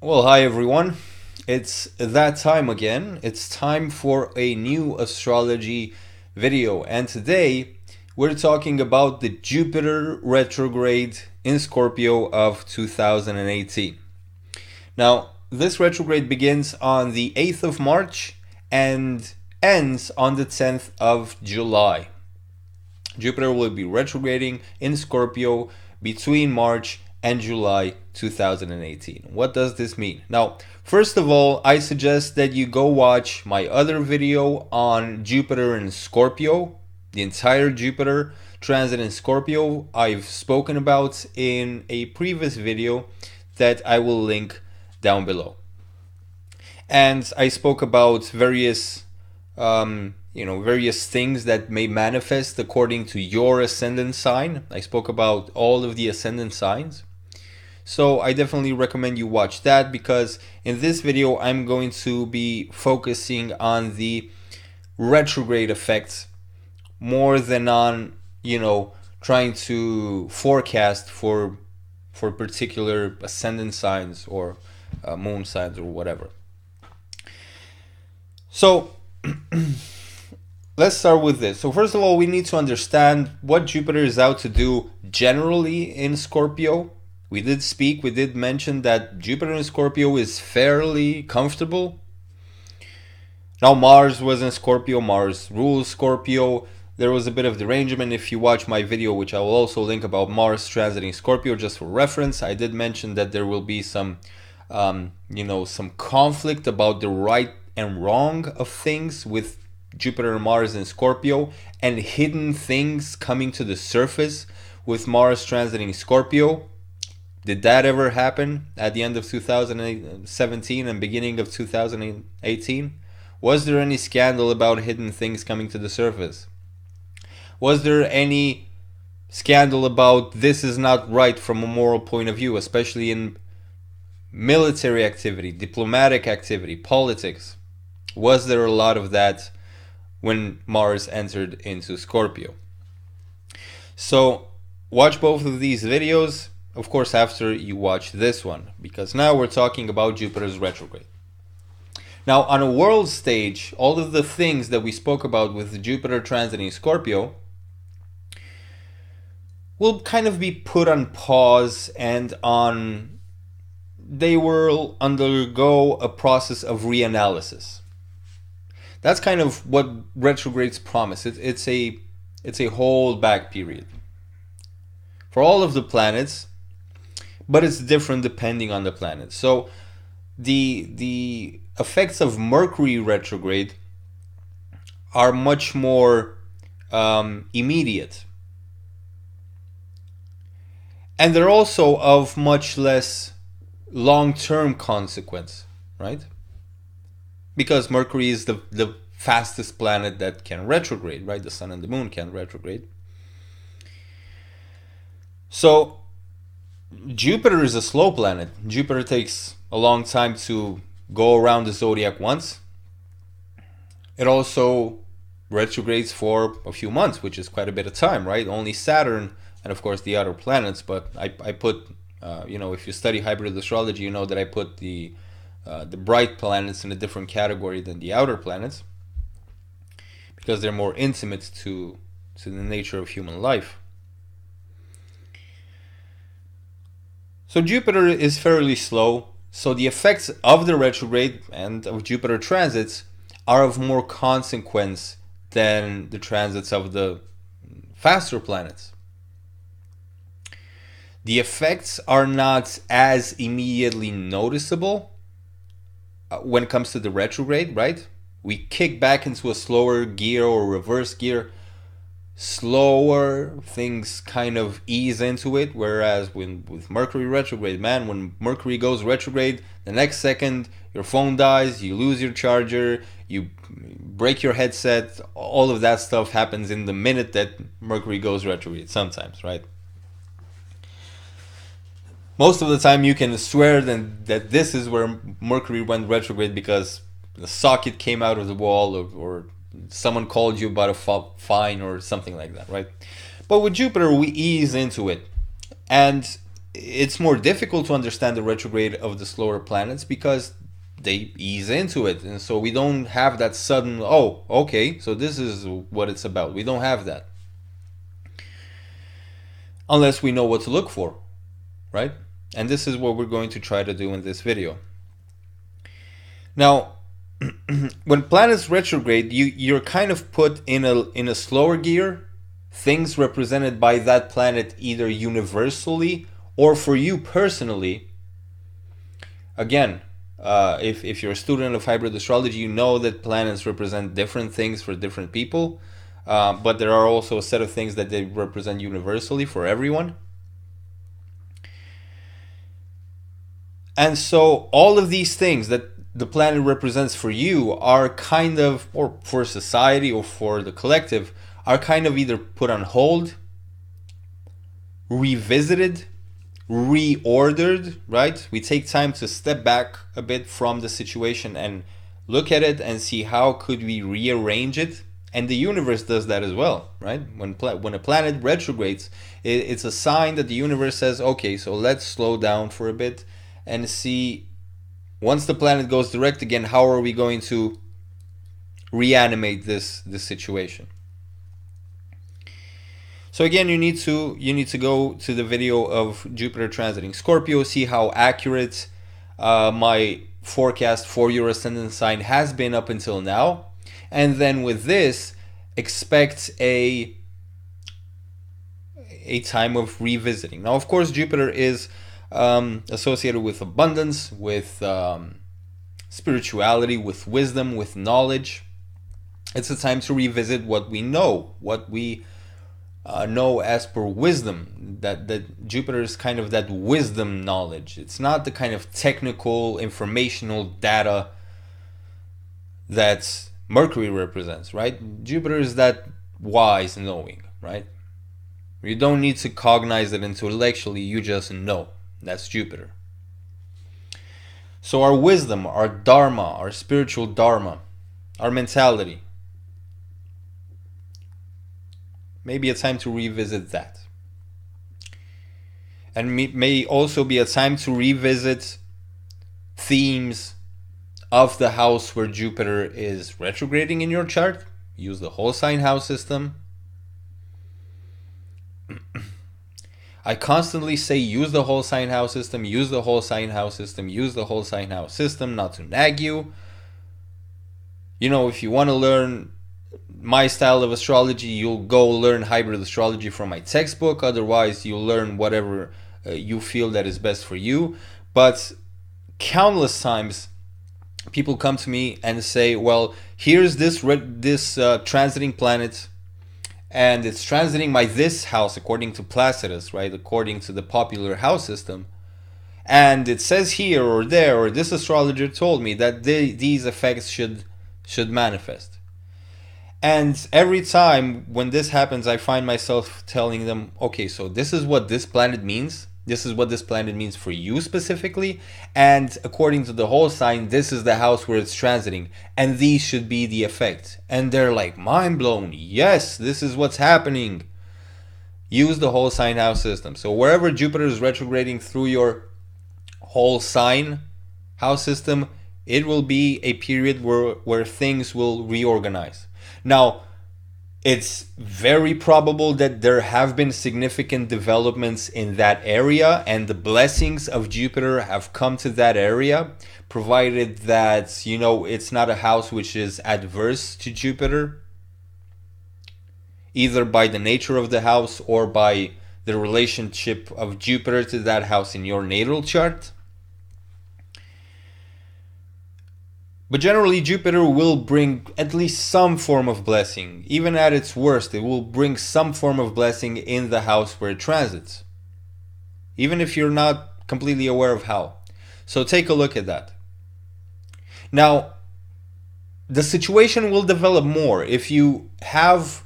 Well, hi everyone. It's that time again. It's time for a new astrology video. And today we're talking about the Jupiter retrograde in Scorpio of 2018. Now, this retrograde begins on the 8th of March and ends on the 10th of July. Jupiter will be retrograding in Scorpio between March and July 2018. What does this mean? Now, first of all, I suggest that you go watch my other video on Jupiter and Scorpio, the entire Jupiter transit in Scorpio I've spoken about in a previous video that I will link down below. And I spoke about various things that may manifest according to your ascendant sign. I spoke about all of the ascendant signs. So I definitely recommend you watch that, because in this video I'm going to be focusing on the retrograde effects more than on, trying to forecast for particular ascendant signs or moon signs or whatever. So let's start with this. So first of all, we need to understand what Jupiter is out to do generally in Scorpio. We did mention that Jupiter in Scorpio is fairly comfortable. Now Mars was in Scorpio, Mars rules Scorpio. There was a bit of derangement. If you watch my video, which I will also link, about Mars transiting Scorpio, just for reference, I did mention that there will be some conflict about the right and wrong of things with Jupiter and Mars in Scorpio, and hidden things coming to the surface with Mars transiting Scorpio. Did that ever happen at the end of 2017 and beginning of 2018? Was there any scandal about hidden things coming to the surface? Was there any scandal about this is not right from a moral point of view, especially in military activity, diplomatic activity, politics? Was there a lot of that when Mars entered into Scorpio? So watch both of these videos, of course, after you watch this one, because now we're talking about Jupiter's retrograde. Now, on a world stage, all of the things that we spoke about with Jupiter transiting Scorpio will kind of be put on pause, and they will undergo a process of reanalysis. That's kind of what retrogrades promise. It's a hold-back period for all of the planets, but it's different depending on the planet. So the effects of Mercury retrograde are much more immediate, and they're also of much less long-term consequence, right? Because Mercury is the fastest planet that can retrograde, right? The Sun and the Moon can retrograde. So Jupiter is a slow planet. Jupiter takes a long time to go around the zodiac once. It also retrogrades for a few months, which is quite a bit of time, right? Only Saturn and of course the other planets, but I put, if you study hybrid astrology, you know that I put the bright planets in a different category than the outer planets, because they're more intimate to the nature of human life. So Jupiter is fairly slow, so the effects of the retrograde and of Jupiter transits are of more consequence than the transits of the faster planets. The effects are not as immediately noticeable when it comes to the retrograde, right? We kick back into a slower gear or reverse gear. Slower, things kind of ease into it, whereas with Mercury retrograde, man, when Mercury goes retrograde, the next second your phone dies, you lose your charger, you break your headset, all of that stuff happens in the minute that Mercury goes retrograde sometimes, right? Most of the time you can swear that this is where Mercury went retrograde because the socket came out of the wall, or someone called you about a fine or something like that, right? But with Jupiter, we ease into it. And it's more difficult to understand the retrograde of the slower planets because they ease into it, and so we don't have that sudden, oh, okay, so this is what it's about. We don't have that unless we know what to look for, right? And this is what we're going to try to do in this video. Now, when planets retrograde, you're kind of put in a slower gear. Things represented by that planet, either universally or for you personally. Again, if you're a student of hybrid astrology, you know that planets represent different things for different people, but there are also a set of things that they represent universally for everyone. And so all of these things that the planet represents for you are kind of, or for society or for the collective, are kind of either put on hold, revisited, reordered, right? We take time to step back a bit from the situation and look at it and see how could we rearrange it. And the universe does that as well, right? When a planet retrogrades, it's a sign that the universe says, okay, so let's slow down for a bit and see, once the planet goes direct again, how are we going to reanimate this situation? So again, you need to go to the video of Jupiter transiting Scorpio, see how accurate my forecast for your ascendant sign has been up until now, and then with this, expect a time of revisiting. Now, of course, Jupiter is associated with abundance, with spirituality, with wisdom, with knowledge. It's a time to revisit what we know, what we know as per wisdom. That Jupiter is kind of that wisdom knowledge. It's not the kind of technical, informational data that Mercury represents, right? Jupiter is that wise knowing, right? You don't need to cognize it intellectually, you just know. That's Jupiter. So our wisdom, our dharma, our spiritual dharma, our mentality, maybe a time to revisit that. And may also be a time to revisit themes of the house where Jupiter is retrograding in your chart. Use the whole sign house system. I constantly say use the whole sign house system, use the whole sign house system, use the whole sign house system, not to nag you. You know, if you want to learn my style of astrology, you'll go learn hybrid astrology from my textbook. Otherwise, you'll learn whatever you feel that is best for you. But countless times, people come to me and say, well, here's this transiting planet, and it's transiting by this house according to Placidus, right? According to the popular house system. And it says here or there, or this astrologer told me that these effects should manifest. And every time when this happens, I find myself telling them, okay, so this is what this planet means. This is what this planet means for you specifically. And according to the whole sign, this is the house where it's transiting. And these should be the effects. And they're like, mind blown. Yes, this is what's happening. Use the whole sign house system. So wherever Jupiter is retrograding through your whole sign house system, it will be a period where things will reorganize. Now, it's very probable that there have been significant developments in that area, and the blessings of Jupiter have come to that area, provided that, you know, it's not a house which is adverse to Jupiter, either by the nature of the house or by the relationship of Jupiter to that house in your natal chart. But generally, Jupiter will bring at least some form of blessing. Even at its worst, it will bring some form of blessing in the house where it transits. Even if you're not completely aware of how. So take a look at that. Now, the situation will develop more if you have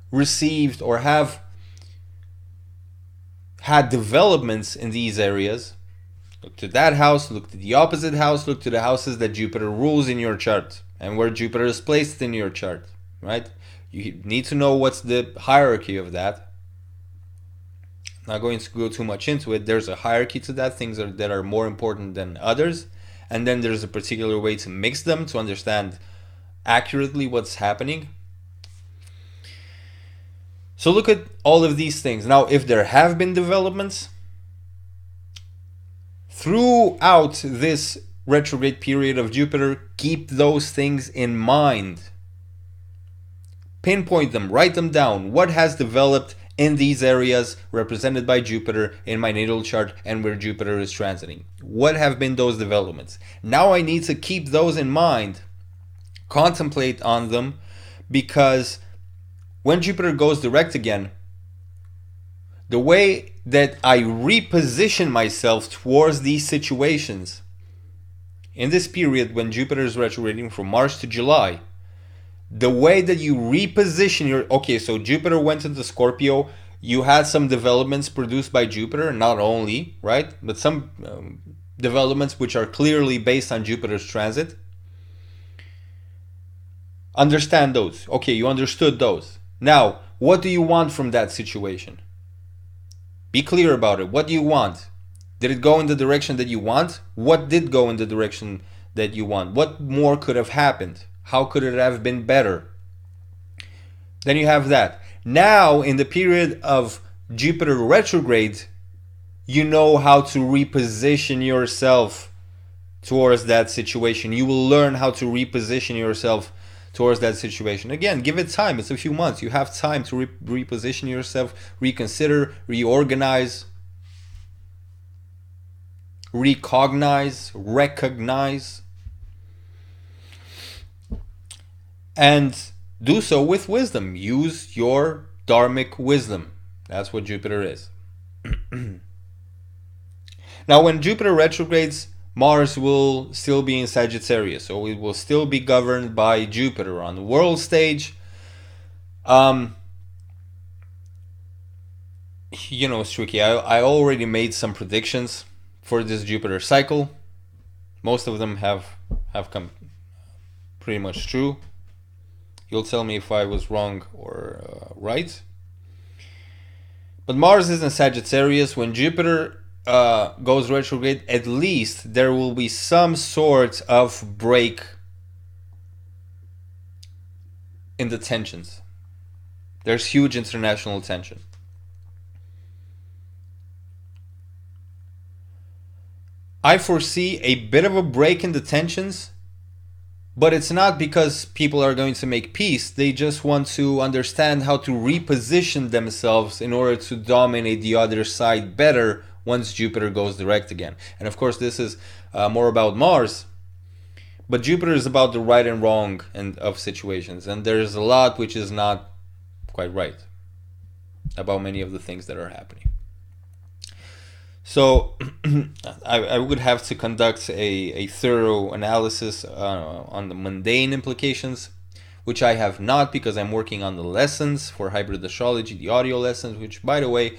received or have had developments in these areas. Look to that house, look to the opposite house, look to the houses that Jupiter rules in your chart and where Jupiter is placed in your chart, right? You need to know what's the hierarchy of that. Not going to go too much into it. There's a hierarchy to that, things that are more important than others. And then there's a particular way to mix them to understand accurately what's happening. So look at all of these things. Now, if there have been developments throughout this retrograde period of Jupiter, keep those things in mind. Pinpoint them, write them down. What has developed in these areas represented by Jupiter in my natal chart and where Jupiter is transiting? What have been those developments? Now I need to keep those in mind, contemplate on them, because when Jupiter goes direct again, the way that I reposition myself towards these situations in this period when Jupiter is retrograding from March to July, the way that you reposition okay, so Jupiter went into Scorpio, you had some developments produced by Jupiter, not only, right, but some developments which are clearly based on Jupiter's transit. Understand those. Okay, you understood those. Now, what do you want from that situation? Be clear about it. What do you want? Did it go in the direction that you want? What did go in the direction that you want? What more could have happened? How could it have been better? Then you have that. Now, in the period of Jupiter retrograde, you know how to reposition yourself towards that situation. You will learn how to reposition yourself towards that situation. Again, give it time. It's a few months. You have time to reposition yourself, reconsider, reorganize, recognize, and do so with wisdom. Use your dharmic wisdom. That's what Jupiter is. Now, when Jupiter retrogrades, Mars will still be in Sagittarius, so it will still be governed by Jupiter on the world stage. It's tricky. I already made some predictions for this Jupiter cycle. Most of them have come pretty much true. You'll tell me if I was wrong or right. But Mars is in Sagittarius. When Jupiter goes retrograde, at least there will be some sort of break in the tensions. There's huge international tension. I foresee a bit of a break in the tensions, but it's not because people are going to make peace. They just want to understand how to reposition themselves in order to dominate the other side better once Jupiter goes direct again. And of course, this is more about Mars, but Jupiter is about the right and wrong of situations. And there's a lot which is not quite right about many of the things that are happening. So I would have to conduct a thorough analysis on the mundane implications, which I have not, because I'm working on the lessons for hybrid astrology, the audio lessons, which, by the way,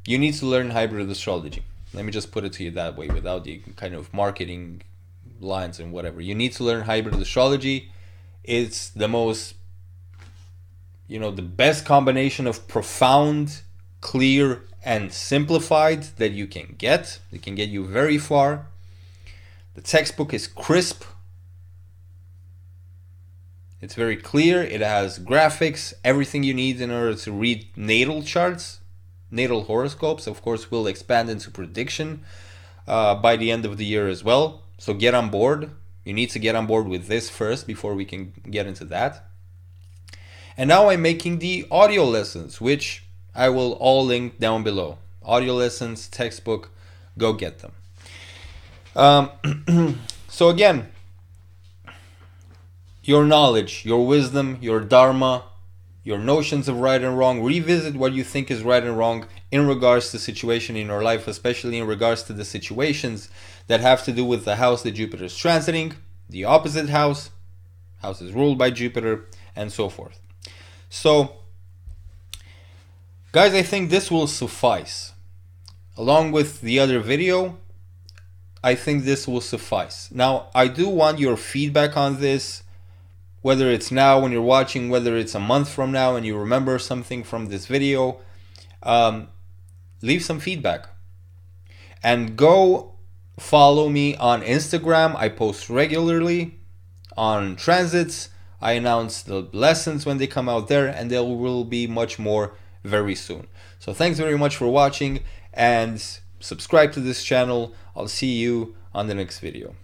you need to learn hybrid astrology. Let me just put it to you that way, without the kind of marketing lines and whatever. You need to learn hybrid astrology. It's the most, the best combination of profound, clear, and simplified that you can get. It can get you very far. The textbook is crisp. It's very clear. It has graphics, everything you need in order to read natal charts, natal horoscopes. Of course, we'll expand into prediction by the end of the year as well. So get on board. You need to get on board with this first before we can get into that. And now I'm making the audio lessons, which I will all link down below. Audio lessons, textbook, go get them. So again, your knowledge, your wisdom, your dharma, your notions of right and wrong, revisit what you think is right and wrong in regards to the situation in your life, especially in regards to the situations that have to do with the house that Jupiter is transiting, the opposite house is ruled by Jupiter, and so forth. So, guys, I think this will suffice. Along with the other video, I think this will suffice. Now, I do want your feedback on this, whether it's now when you're watching, whether it's a month from now and you remember something from this video. leave some feedback. And go follow me on Instagram. I post regularly on transits. I announce the lessons when they come out there, and there will be much more very soon. So thanks very much for watching, and subscribe to this channel. I'll see you on the next video.